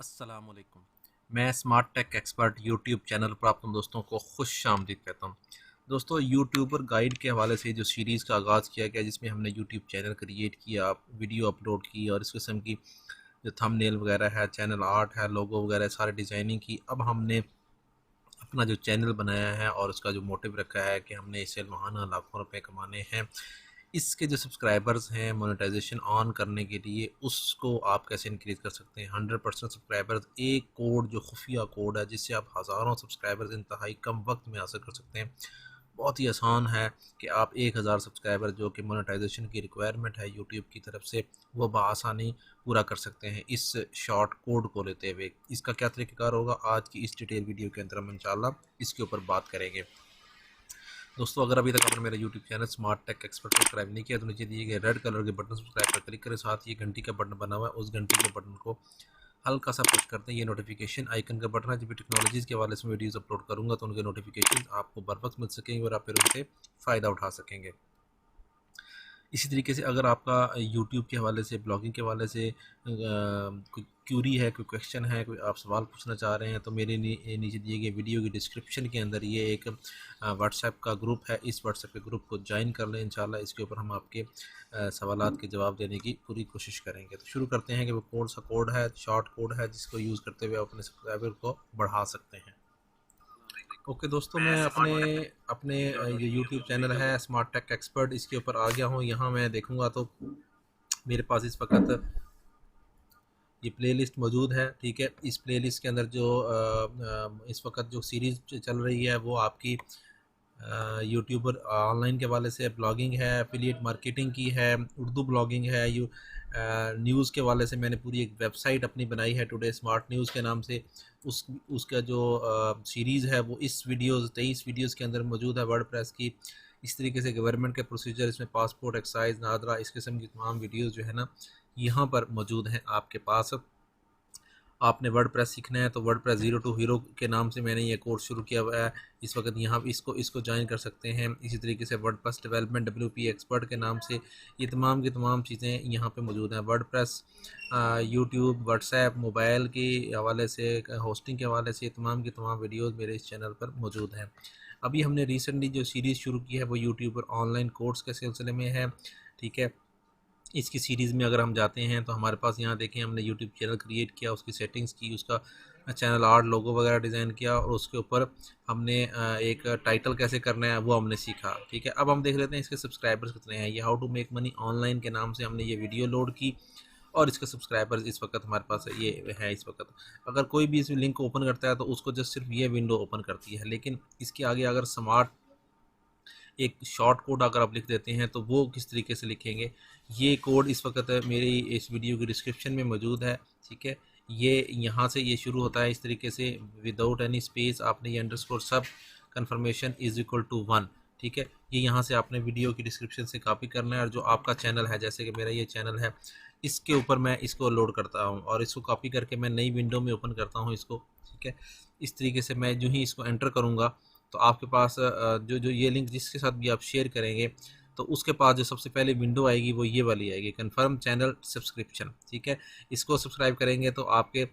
अस्सलाम वालेकुम। मैं smart tech expert YouTube channel पर आप तुम दोस्तों को खुश आमदीद कहता हूँ। दोस्तों, यूट्यूबर गाइड के हवाले से जो सीरीज़ का आगाज़ किया गया, जिसमें हमने यूट्यूब चैनल क्रिएट किया, वीडियो अपलोड की और इस किस्म की जो थंबनेल वगैरह है, चैनल आर्ट है, लोगो वगैरह सारी डिज़ाइनिंग की। अब हमने अपना जो चैनल बनाया है और उसका जो मोटिव रखा है कि हमने इससे माहाना लाखों रुपए कमाने हैं। इसके जो सब्सक्राइबर्स हैं, मोनेटाइजेशन ऑन करने के लिए उसको आप कैसे इंक्रीज़ कर सकते हैं। 100% सब्सक्राइबर्स, एक कोड जो खुफिया कोड है जिससे आप हज़ारों सब्सक्राइबर्स इंतहाई कम वक्त में हासिल कर सकते हैं। बहुत ही आसान है कि आप 1000 सब्सक्राइबर जो कि मोनेटाइजेशन की रिक्वायरमेंट है यूट्यूब की तरफ से, वो बआसानी पूरा कर सकते हैं इस शॉर्ट कोड को लेते हुए। इसका क्या तरीक़ाकार होगा, आज की इस डिटेल वीडियो के अंदर हम इंशाल्लाह इसके ऊपर बात करेंगे। दोस्तों, अगर अभी तक आपने मेरा YouTube channel smart tech expert subscribe नहीं किया तो नीचे दिए गए रेड कलर के बटन सब्सक्राइब पर क्लिक करें। साथ ही घंटी का बटन बना हुआ है, उस घंटी के बटन को हल्का सा पुश करते हैं। ये नोटिफिकेशन आइकन का बटन है। जब भी टेक्नोलॉजीज़ के हवाले से वीडियोज़ अपलोड करूँगा तो उनके नोटिफिकेशन आपको बर वक्त मिल सकेंगे और आप फिर उनसे फ़ायदा उठा सकेंगे। इसी तरीके से अगर आपका यूट्यूब के हवाले से, ब्लॉगिंग के हवाले से कोई क्यूरी है, कोई क्वेश्चन है, कोई आप सवाल पूछना चाह रहे हैं तो मेरे नीचे दिए गए वीडियो की डिस्क्रिप्शन के अंदर ये एक व्हाट्सएप का ग्रुप है। इस व्हाट्सएप के ग्रुप को ज्वाइन कर लें। इंशाल्लाह इसके ऊपर हम आपके सवालात के जवाब देने की पूरी कोशिश करेंगे। तो शुरू करते हैं कि वो कौन सा कोड है, शॉर्ट कोड है जिसको यूज़ करते हुए आप अपने सब्सक्राइबर को बढ़ा सकते हैं। ओके दोस्तों, मैं अपने अपने ये यूट्यूब चैनल है स्मार्ट टेक एक्सपर्ट, इसके ऊपर आ गया हूँ। यहाँ मैं देखूँगा तो मेरे पास इस वक्त ये प्लेलिस्ट मौजूद है। ठीक है, इस प्लेलिस्ट के अंदर जो इस वक्त जो सीरीज़ चल रही है वो आपकी यूट्यूबर ऑनलाइन के हवाले से ब्लॉगिंग है, एफिलिएट मार्केटिंग की है, उर्दू ब्लॉगिंग है। न्यूज़ के हवाले से मैंने पूरी एक वेबसाइट अपनी बनाई है टुडे स्मार्ट न्यूज़ के नाम से। उसका जो सीरीज़ है वो इस वीडियोज़ 23 वीडियोज़ के अंदर मौजूद है वर्डप्रेस की। इस तरीके से गवर्नमेंट के प्रोसीजर, इसमें पासपोर्ट, एक्साइज, नादरा, इस किस्म की तमाम वीडियोज़ जो है ना यहाँ पर मौजूद हैं आपके पास। आपने वर्डप्रेस सीखना है तो वर्डप्रेस ज़ीरो टू हीरो के नाम से मैंने ये कोर्स शुरू किया हुआ है। इस वक्त यहाँ इसको ज्वाइन कर सकते हैं। इसी तरीके से वर्डप्रेस डेवलपमेंट WP एक्सपर्ट के नाम से ये तमाम की तमाम चीज़ें यहाँ पे मौजूद हैं। वर्डप्रेस, यूट्यूब, व्हाट्सएप, मोबाइल के हवाले से, होस्टिंग के हवाले से ये तमाम की तमाम वीडियोज़ मेरे इस चैनल पर मौजूद हैं। अभी हमने रिसेंटली जो सीरीज़ शुरू की है वो यूट्यूब पर ऑनलाइन कोर्स के सिलसिले में है। ठीक है, इसकी सीरीज़ में अगर हम जाते हैं तो हमारे पास यहाँ देखें, हमने यूट्यूब चैनल क्रिएट किया, उसकी सेटिंग्स की, उसका चैनल आर्ट, लोगो वगैरह डिज़ाइन किया और उसके ऊपर हमने एक टाइटल कैसे करना है वो हमने सीखा। ठीक है, अब हम देख लेते हैं इसके सब्सक्राइबर्स कितने हैं। ये how to make money online के नाम से हमने ये वीडियो लोड की और इसके सब्सक्राइबर्स इस वक्त हमारे पास ये है। इस वक्त अगर कोई भी इस लिंक को ओपन करता है तो उसको जस्ट सिर्फ ये विंडो ओपन करती है, लेकिन इसके आगे अगर स्मार्ट एक शॉर्ट कोड अगर आप लिख देते हैं तो वो किस तरीके से लिखेंगे, ये कोड इस वक्त मेरी इस वीडियो की डिस्क्रिप्शन में मौजूद है। ठीक है, ये यहाँ से ये शुरू होता है इस तरीके से, विदाउट एनी स्पेस आपने ये अंडरस्कोर सब कन्फर्मेशन इज़ इक्वल टू 1। ठीक है, ये यहाँ से आपने वीडियो की डिस्क्रिप्शन से कॉपी करना है और जो आपका चैनल है, जैसे कि मेरा ये चैनल है, इसके ऊपर मैं इसको लोड करता हूँ और इसको कॉपी करके मैं नई विंडो में ओपन करता हूँ इसको। ठीक है, इस तरीके से मैं जो ही इसको एंटर करूँगा तो आपके पास जो जो ये लिंक जिसके साथ भी आप शेयर करेंगे तो उसके पास जो सबसे पहले विंडो आएगी वो ये वाली आएगी, कन्फर्म चैनल सब्सक्रिप्शन। ठीक है, इसको सब्सक्राइब करेंगे तो आपके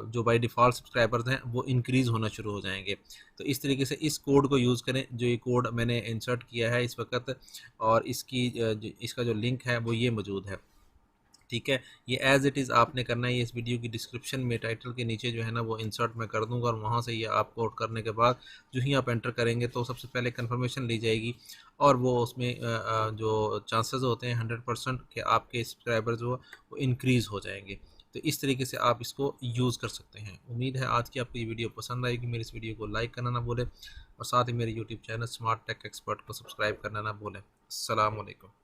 जो बाय डिफ़ॉल्ट सब्सक्राइबर्स हैं वो इंक्रीज़ होना शुरू हो जाएंगे। तो इस तरीके से इस कोड को यूज़ करें, जो ये कोड मैंने इंसर्ट किया है इस वक्त, और इसका जो लिंक है वो ये मौजूद है। ठीक है, ये एज़ इट इज़ आपने करना है। ये इस वीडियो की डिस्क्रिप्शन में टाइटल के नीचे जो है ना वो इंसर्ट मैं कर दूंगा और वहाँ से ये आप कोड करने के बाद जो ही आप एंटर करेंगे तो सबसे पहले कंफर्मेशन ली जाएगी और वो उसमें जो चांसेस होते हैं 100% कि आपके सब्सक्राइबर्स वो इंक्रीज़ हो जाएंगे। तो इस तरीके से आप इसको यूज़ कर सकते हैं। उम्मीद है आज की आपको ये वीडियो पसंद आएगी। मेरी इस वीडियो को लाइक करना ना भूलें और साथ ही मेरे YouTube channel smart tech expert को सब्सक्राइब करना ना भूलें। अस्सलाम वालेकुम।